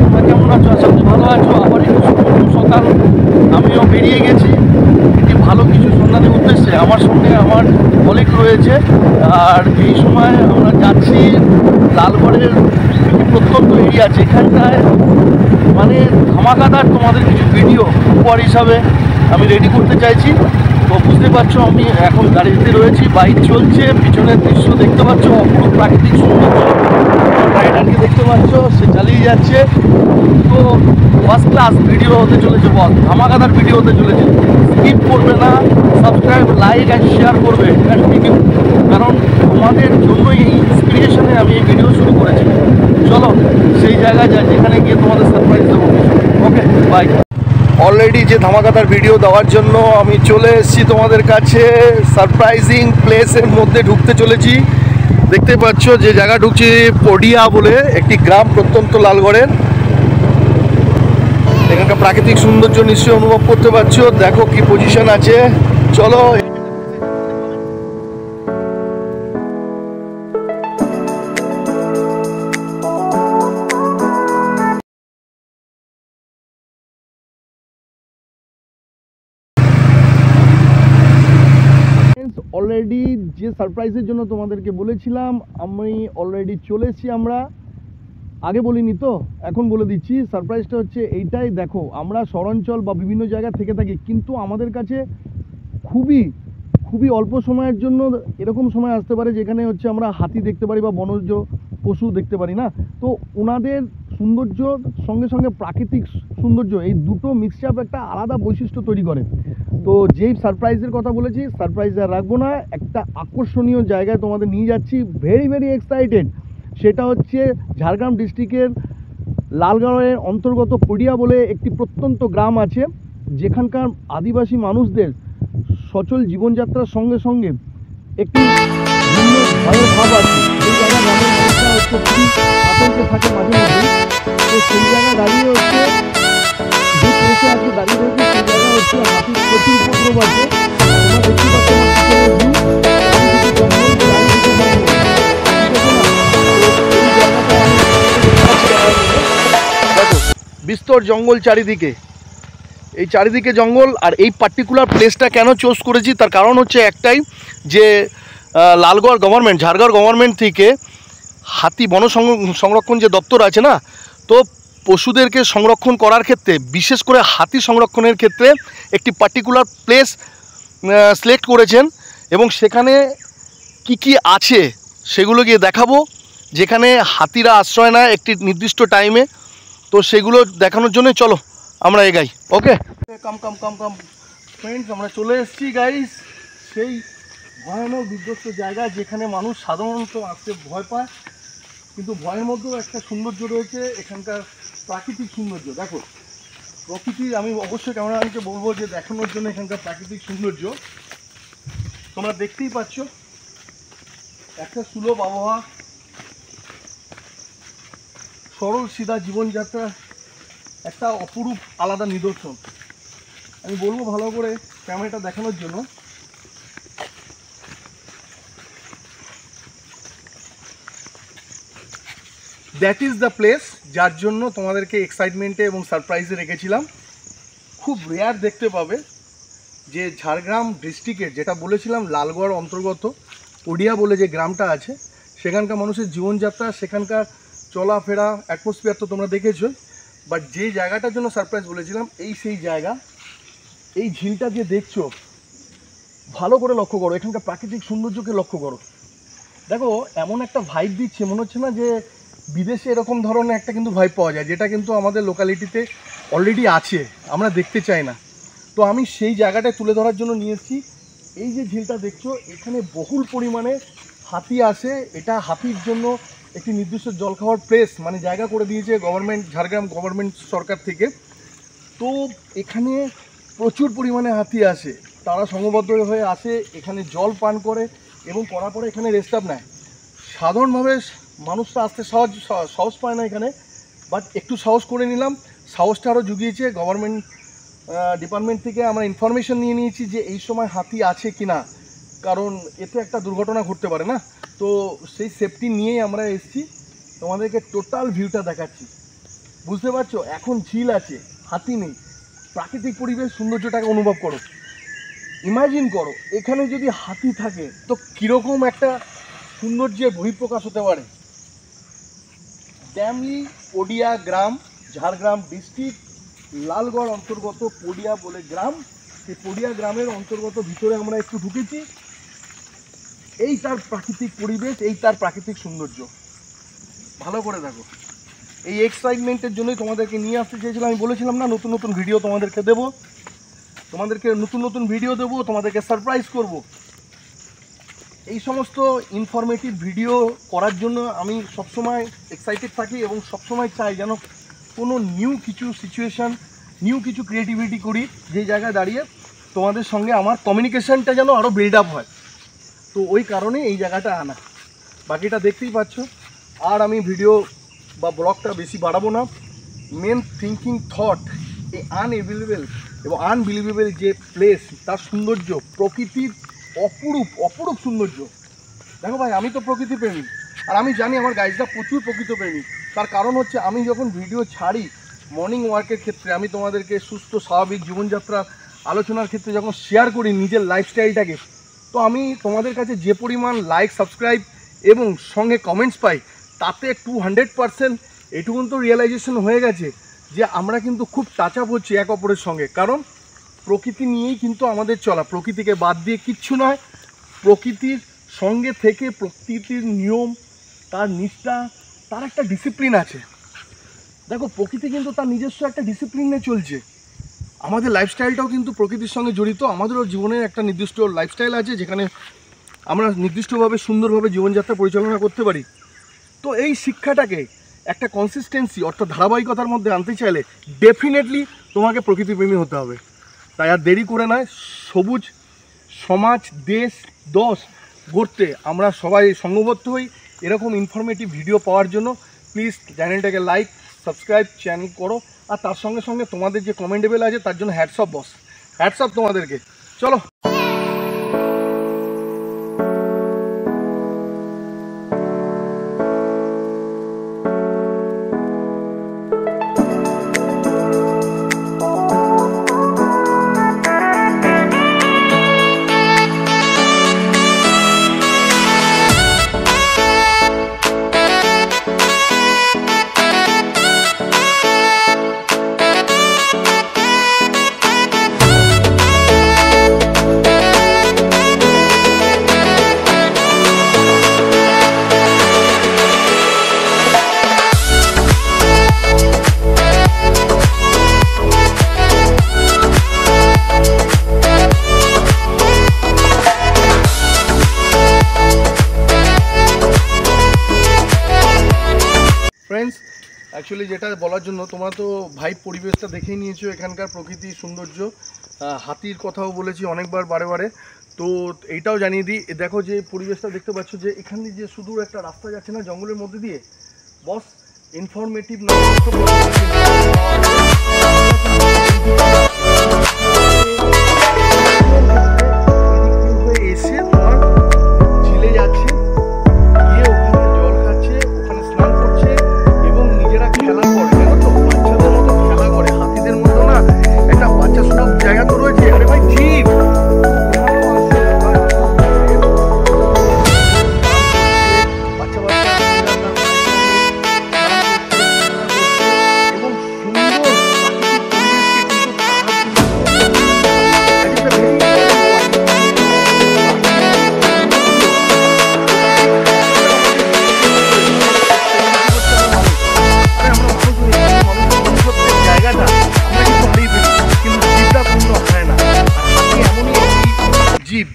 তোমরা কেমন আছো? আশা করি ভালো আছো। আবার একটু সকাল আমিও বেরিয়ে গেছি একটি ভালো কিছু সন্ধানের উদ্দেশ্যে। আমার সঙ্গে আমার কলিগ রয়েছে, আর এই সময় আমরা যাচ্ছি লালগড়ের একটি প্রত্যন্ত এরিয়া, যেখানটায় মানে ধামাকাদার তোমাদের কিছু ভিডিও উপহার হিসাবে আমি রেডি করতে চাইছি। তো বুঝতে পারছো আমি এখন গাড়িতে রয়েছি, বাইক চলছে, পিছনের দৃশ্য দেখতে পাচ্ছ, অপরূপ প্রাকৃতিক সৌন্দর্য। রাইডারকে দেখতে পাচ্ছ, সে চালিয়ে যাচ্ছে। তো ফার্স্ট ক্লাস ভিডিও হতে চলেছে, বল ধামাকাদার ভিডিও হতে চলেছে। স্কিপ করবে না, সাবস্ক্রাইব, লাইক অ্যান্ড শেয়ার করবে কন্টিনিউ, কারণ তোমাদের জন্যই এই ইন্সপিরেশনে আমি এই ভিডিও শুরু করেছি। চলো সেই জায়গায় যাই যেখানে গিয়ে তোমাদের সারপ্রাইজ দেবো। ওকে, বাই। অলরেডি যে ধামাকাদার ভিডিও দেওয়ার জন্য আমি চলে এসেছি তোমাদের কাছে। সারপ্রাইজিং প্লেসের মধ্যে ঢুকতে চলেছি। দেখতে পাচ্ছ যে জায়গা ঢুকছি, পডিয়া বলে একটি গ্রাম প্রত্যন্ত লালগড়ের। এখানকার প্রাকৃতিক সৌন্দর্য নিশ্চয়ই অনুভব করতে পারছো। দেখো কি পজিশন আছে, চলো। অলরেডি যে সারপ্রাইজের জন্য তোমাদেরকে বলেছিলাম, আমি অলরেডি চলে এসেছি। আমরা আগে বলিনি তো, এখন বলে দিচ্ছি। সারপ্রাইজটা হচ্ছে এইটাই। দেখো, আমরা শহরাঞ্চল বা বিভিন্ন জায়গা থেকে থাকি, কিন্তু আমাদের কাছে খুবই খুবই অল্প সময়ের জন্য এরকম সময় আসতে পারে যেখানে হচ্ছে আমরা হাতি দেখতে পারি বা বনজ পশু দেখতে পারি না। তো ওনাদের সৌন্দর্য সঙ্গে সঙ্গে প্রাকৃতিক সৌন্দর্য, এই দুটো মিক্সচাপ একটা আলাদা বৈশিষ্ট্য তৈরি করে। তো যেই সারপ্রাইজের কথা বলেছি, সারপ্রাইজ আর রাখবো না, একটা আকর্ষণীয় জায়গায় তোমাদের নিয়ে যাচ্ছি। Very very excited. সেটা হচ্ছে ঝাড়গ্রাম ডিস্ট্রিক্টের লালগড়ের অন্তর্গত পডিয়া বলে একটি প্রত্যন্ত গ্রাম আছে, যেখানকার আদিবাসী মানুষদের সচল জীবনযাত্রার সঙ্গে সঙ্গে একটি ভিন্ন ভয়ের ভাব আছে। সেই জায়গায় গ্রামের মানুষরা হচ্ছে খুবই আতঙ্কে থাকে মাঝে মধ্যে। তো সেই জায়গায় দাঁড়িয়ে হচ্ছে যে প্লেসে আজকে দাঁড়িয়ে রয়েছে, সেই জায়গায় হচ্ছে হাতির প্রচুর উপদ্রব আছে। তোমরা দেখতে পাচ্ছ আমার পিছনের ভিউ, চারিদিকে জঙ্গল, চারিদিকে জঙ্গল, ঠিক আছে না? তো এই জায়গাটা দেখো, বিস্তর জঙ্গল চারিদিকে, এই চারিদিকে জঙ্গল। আর এই পার্টিকুলার প্লেসটা কেন চুজ করেছি তার কারণ হচ্ছে একটাই, যে লালগড় গভর্নমেন্ট, ঝাড়গ্রাম গভর্নমেন্ট থেকে হাতি বন সংরক্ষণ যে দপ্তর আছে না, তো পশুদেরকে সংরক্ষণ করার ক্ষেত্রে, বিশেষ করে হাতি সংরক্ষণের ক্ষেত্রে একটি পার্টিকুলার প্লেস সিলেক্ট করেছেন, এবং সেখানে কি কি আছে সেগুলো গিয়ে দেখাবো, যেখানে হাতিরা আশ্রয় নেয় একটি নির্দিষ্ট টাইমে। তো সেগুলো দেখানোর জন্য চলো আমরা এগাই। ওকে, কাম কাম কাম কাম ফ্রেন্ডস, আমরা চলে এসেছি গাইস সেই ভয়ানক বিধ্বস্ত জায়গা, যেখানে মানুষ সাধারণত আসতে ভয় পায়, কিন্তু ভয়ের মধ্যেও একটা সৌন্দর্য রয়েছে। এখানকার প্রাকৃতিক সৌন্দর্য দেখো, প্রকৃতির, আমি অবশ্যই ক্যামেরাম্যানকে বলবো যে দেখানোর জন্য এখানকার প্রাকৃতিক সৌন্দর্য। তোমরা দেখতেই পাচ্ছ, একটা সুলভ আবহাওয়া, সরল সিধা জীবনযাত্রা, একটা অপরূপ আলাদা নিদর্শন। আমি বলবো ভালো করে ক্যামেরাটা দেখানোর জন্য। দ্যাট ইজ দ্য প্লেস যার জন্য তোমাদেরকে এক্সাইটমেন্টে এবং সারপ্রাইজে রেখেছিলাম। খুব রেয়ার দেখতে পাবে যে ঝাড়গ্রাম ডিস্ট্রিক্টের, যেটা বলেছিলাম লালগড় অন্তর্গত পডিয়া বলে যে গ্রামটা আছে, সেখানকার মানুষের জীবনযাত্রা, সেখানকার চলাফেরা, অ্যাটমসফিয়ার তো তোমরা দেখেছো। বাট যে জায়গাটার জন্য সারপ্রাইজ বলেছিলাম, এই সেই জায়গা। এই ঝিলটা যে দেখছো, ভালো করে লক্ষ্য করো, এখানকার প্রাকৃতিক সৌন্দর্যকে লক্ষ্য করো। দেখো, এমন একটা ভাইব দিচ্ছে, মনে হচ্ছে না যে বিদেশে এরকম ধরনের একটা কিন্তু ভাইব পাওয়া যায়, যেটা কিন্তু আমাদের লোকালিটিতে অলরেডি আছে, আমরা দেখতে চাই না। তো আমি সেই জায়গাটায় তুলে ধরার জন্য নিয়ে এসেছি। এই যে ঝিলটা দেখছো, এখানে বহুল পরিমাণে হাতি আসে। এটা হাতির জন্য একটি নির্দিষ্ট জল খাওয়ার প্লেস, মানে জায়গা করে দিয়েছে গভর্নমেন্ট, ঝাড়গ্রাম গভর্নমেন্ট সরকার থেকে। তো এখানে প্রচুর পরিমাণে হাতি আসে, তারা সংঘবদ্ধ হয়ে আসে, এখানে জল পান করে এবং করার পরে এখানে রেস্ট আপ নেয়। সাধারণভাবে মানুষরা আসতে সাহস পায় না এখানে, বাট একটু সাহস করে নিলাম। সাহসটা আরও জুগিয়েছে গভর্নমেন্ট ডিপার্টমেন্ট থেকে। আমরা ইনফরমেশন নিয়ে নিয়েছি যে এই সময় হাতি আছে কি না, কারণ এতে একটা দুর্ঘটনা ঘটতে পারে না। তো সেই সেফটি নিয়েই আমরা এসেছি, তোমাদেরকে টোটাল ভিউটা দেখাচ্ছি। বুঝতে পারছো? এখন ঝিল আছে, হাতি নেই, প্রাকৃতিক পরিবেশ সৌন্দর্যটাকে অনুভব করো। ইমাজিন করো এখানে যদি হাতি থাকে তো কীরকম একটা সৌন্দর্যের বহিঃপ্রকাশ হতে পারে। ড্যামলি পডিয়া গ্রাম, ঝাড়গ্রাম ডিস্ট্রিক্ট, লালগড় অন্তর্গত পডিয়া বলে গ্রাম। সেই পডিয়া গ্রামের অন্তর্গত ভিতরে আমরা একটু ঢুকেছি। এই তার প্রাকৃতিক পরিবেশ, এই তার প্রাকৃতিক সৌন্দর্য। ভালো করে দেখো। এই এক্সাইটমেন্টের জন্যই তোমাদেরকে নিয়ে আসতে চেয়েছিলাম। আমি বলেছিলাম না নতুন নতুন ভিডিও তোমাদেরকে দেবো, তোমাদেরকে সারপ্রাইজ করব। এই সমস্ত ইনফরমেটিভ ভিডিও করার জন্য আমি সবসময় এক্সাইটেড থাকি এবং সবসময় চাই যেন কোনো নিউ কিছু সিচুয়েশান, নিউ কিছু ক্রিয়েটিভিটি করি, যে জায়গায় দাঁড়িয়ে তোমাদের সঙ্গে আমার কমিউনিকেশানটা যেন আরও বিল্ড আপ হয়। তো ওই কারণে এই জায়গাটা আনা। বাকিটা দেখতেই পাচ্ছ। আর আমি ভিডিও বা ব্লগটা বেশি বাড়াবো না। মেন থিঙ্কিং থট, এই আনবিলিভেবল যে প্লেস, তার সৌন্দর্য, প্রকৃতির অপরূপ সৌন্দর্য। দেখো ভাই, আমি তো প্রকৃতি প্রেমী, আর আমি জানি আমার গাইজরা প্রচুর প্রকৃতি প্রেমী। তার কারণ হচ্ছে আমি যখন ভিডিও ছাড়ি মর্নিং ওয়ার্কের ক্ষেত্রে, আমি তোমাদেরকে সুস্থ স্বাভাবিক জীবনযাত্রার আলোচনার ক্ষেত্রে যখন শেয়ার করি নিজের লাইফস্টাইলটাকে, তো আমি তোমাদের কাছে যে পরিমাণ লাইক, সাবস্ক্রাইব এবং সঙ্গে কমেন্টস পাই, তাতে 200% এটুকুন তো রিয়েলাইজেশন হয়ে গেছে যে আমরা কিন্তু খুব টাচ আপ হচ্ছি এক অপরের সঙ্গে। কারণ প্রকৃতি নিয়েই কিন্তু আমাদের চলা, প্রকৃতিকে বাদ দিয়ে কিচ্ছু নয়। প্রকৃতির সঙ্গে থেকে প্রকৃতির নিয়ম, তার নিষ্ঠা, তার একটা ডিসিপ্লিন আছে। দেখো, প্রকৃতি কিন্তু তার নিজস্ব একটা ডিসিপ্লিনে চলছে। আমাদের লাইফস্টাইলটাও কিন্তু প্রকৃতির সঙ্গে জড়িত। আমাদেরও জীবনের একটা নির্দিষ্ট লাইফস্টাইল আছে, যেখানে আমরা নির্দিষ্টভাবে সুন্দরভাবে জীবনযাত্রা পরিচালনা করতে পারি। তো এই শিক্ষাটাকে একটা কনসিস্টেন্সি অর্থাৎ ধারাবাহিকতার মধ্যে আনতে চাইলে ডেফিনেটলি তোমাকে প্রকৃতিপ্রেমী হতে হবে। তাই আর দেরি করে নয়, সবুজ সমাজ, দেশ, দশ গড়তে আমরা সবাই সঙ্গবদ্ধ হই। এরকম ইনফরমেটিভ ভিডিও পাওয়ার জন্য প্লিজ চ্যানেলটাকে লাইক, সাবস্ক্রাইব চ্যানেল করো। আর তার সঙ্গে সঙ্গে তোমাদের যে কমেন্টেবল আছে তার জন্য হ্যাটসঅপ বস, হ্যাটসঅপ তোমাদেরকে। চলো। ফ্রেন্ডস, অ্যাকচুয়ালি যেটা বলার জন্য, তোমরা তো ভাইব পরিবেশটা দেখেই নিয়েছো, এখানকার প্রকৃতির সৌন্দর্য। হাতির কথাও বলেছি অনেকবার বারে বারে। তো এইটাও জানিয়ে দিই, দেখো যে পরিবেশটা দেখতে পাচ্ছ, যে এখান দিয়ে যে সুদূর একটা রাস্তা যাচ্ছে না জঙ্গলের মধ্যে দিয়ে, বস ইনফরমেটিভ না এসে তোমার ঝিলে যাচ্ছে, গিয়ে ওখানে জল খাচ্ছে, ওখানে স্নান করছে এবং নিজেরা খেলা করে। জানো তো, বাচ্চাদের মতো খেলা করে, হাতিদের মতো না, একটা বাচ্চা সুলভ জায়গা তো রয়েছে। আরে ভাই, জীব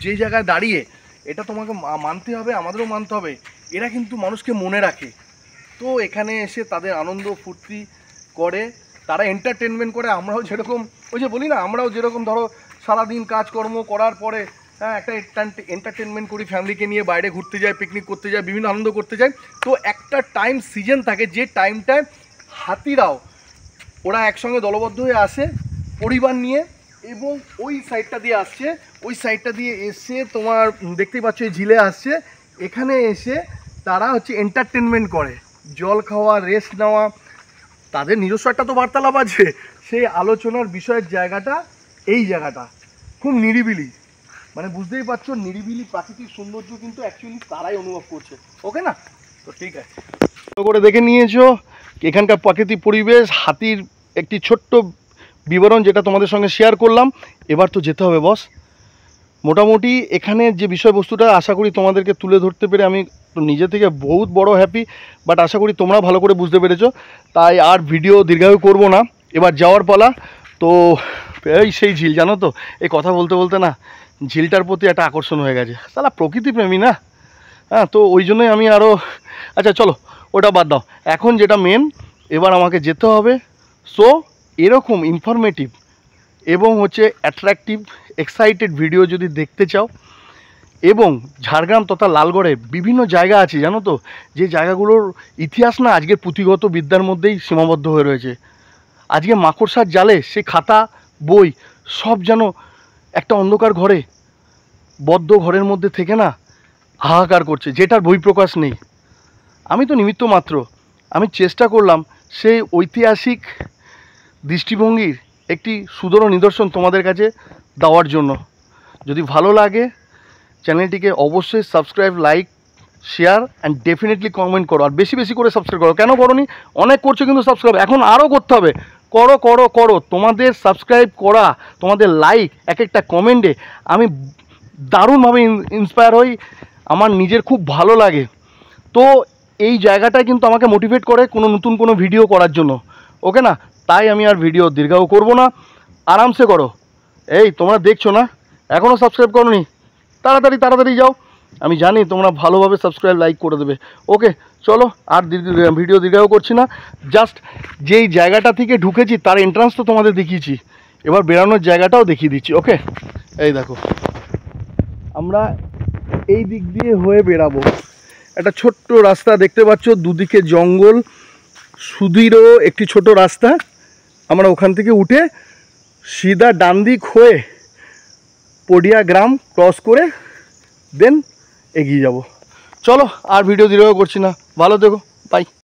যে জায়গায় দাঁড়িয়ে, এটা তোমাকে মানতে হবে, আমাদেরও মানতে হবে, এরা কিন্তু মানুষকে মনে রাখে। তো এখানে এসে তাদের আনন্দ ফুর্তি করে, তারা এন্টারটেনমেন্ট করে। আমরাও যেরকম, ওই যে বলি না, আমরাও যেরকম ধরো সারাদিন কাজকর্ম করার পরে একটা এন্টারটেনমেন্ট করি, ফ্যামিলিকে নিয়ে বাইরে ঘুরতে যাই, পিকনিক করতে যাই, বিভিন্ন আনন্দ করতে যাই। তো একটা টাইম সিজন থাকে, যে টাইমটায় হাতিরাও ওরা একসঙ্গে দলবদ্ধ হয়ে আসে পরিবার নিয়ে, এবং ওই সাইডটা দিয়ে আসছে, ওই সাইডটা দিয়ে এসে তোমার দেখতেই পাচ্ছ এই ঝিলে আসছে। এখানে এসে তারা হচ্ছে এন্টারটেনমেন্ট করে, জল খাওয়া, রেস্ট নেওয়া, তাদের নিজস্ব একটা তো বার্তালাপ আছে। সেই আলোচনার বিষয়ের জায়গাটা এই জায়গাটা খুব নিরিবিলি, মানে বুঝতেই পারছো নিরিবিলি প্রাকৃতিক সৌন্দর্য কিন্তু অ্যাকচুয়ালি তারাই অনুভব করছে। ওকে না? তো ঠিক আছে, ভালো করে দেখে নিয়েছো এখানকার প্রাকৃতিক পরিবেশ, হাতির একটি ছোট্ট বিবরণ যেটা তোমাদের সঙ্গে শেয়ার করলাম। এবার তো যেতে হবে বস। মোটামুটি এখানে যে বিষয়বস্তুটা আশা করি তোমাদেরকে তুলে ধরতে পেরে আমি নিজে থেকে বহুত বড় হ্যাপি, বাট আশা করি তোমরা ভালো করে বুঝতে পেরেছো, তাই আর ভিডিও দীর্ঘায়ু করব না। এবার যাওয়ার পালা। তো এই সেই ঝিল, জানো তো এই কথা বলতে বলতে না ঝিলটার প্রতি একটা আকর্ষণ হয়ে গেছে, সালা প্রকৃতিপ্রেমী না, হ্যাঁ, তো ওই জন্যই আমি আরও, আচ্ছা চলো ওটা বাদ দাও, এখন যেটা মেন এবার আমাকে যেতে হবে। সো এরকম ইনফরমেটিভ এবং হচ্ছে অ্যাট্রাকটিভ এক্সাইটেড ভিডিও যদি দেখতে চাও, এবং ঝাড়গ্রাম তথা লালগড়ে বিভিন্ন জায়গা আছে জানো তো, যে জায়গাগুলোর ইতিহাস না আজকের পুঁথিগত বিদ্যার মধ্যেই সীমাবদ্ধ হয়ে রয়েছে। আজকে মাকড়সার জালে সে খাতা বই সব যেন একটা অন্ধকার ঘরে, বদ্ধ ঘরের মধ্যে থেকে না হাহাকার করছে, যেটার বহিঃপ্রকাশ নেই। আমি তো নিমিত্ত মাত্র, আমি চেষ্টা করলাম সেই ঐতিহাসিক দৃষ্টিভঙ্গির একটি সুদূর নিদর্শন তোমাদের কাছে দেওয়ার জন্য। যদি ভালো লাগে চ্যানেলটিকে অবশ্যই subscribe, like, share and definitely comment করো। আর বেশি বেশি করে সাবস্ক্রাইব করো। কেন করো নি? অনেক করছো কিন্তু সাবস্ক্রাইব এখন আরও করতে হবে। করো করো করো, তোমাদের সাবস্ক্রাইব করা, তোমাদের লাইক, এক একটা কমেন্টে আমি দারুণভাবে ইন্সপায়ার হই, আমার নিজের খুব ভালো লাগে। তো এই জায়গাটায় কিন্তু আমাকে মোটিভেট করে কোনো নতুন কোনো ভিডিও করার জন্য। ওকে না? তাই আমি আর ভিডিও দীর্ঘায়ু করব না, আরামসে করো। এই তোমরা দেখছো না, এখনও সাবস্ক্রাইব করো নি, তাড়াতাড়ি তাড়াতাড়ি যাও, আমি জানি তোমরা ভালোভাবে সাবস্ক্রাইব লাইক করে দেবে। ওকে চলো, আর ভিডিও দীর্ঘায়ু করছি না, জাস্ট যেই জায়গাটা থেকে ঢুকেছি তার এন্ট্রান্স তো তোমাদের দেখিয়েছি, এবার বেরানোর জায়গাটাও দেখিয়ে দিচ্ছি। ওকে, এই দেখো আমরা এই দিক দিয়ে হয়ে বেরাবো। একটা ছোট্ট রাস্তা দেখতে পাচ্ছ, দুদিকে জঙ্গল, সুদীর্ঘ একটি ছোট রাস্তা। আমরা ওখান থেকে উঠে সিধা ডান দিক হয়ে পডিয়া গ্রাম ক্রস করে দেন এগিয়ে যাব। চলো আর ভিডিও দীর্ঘ করছি না, ভালো থেকো, বাই।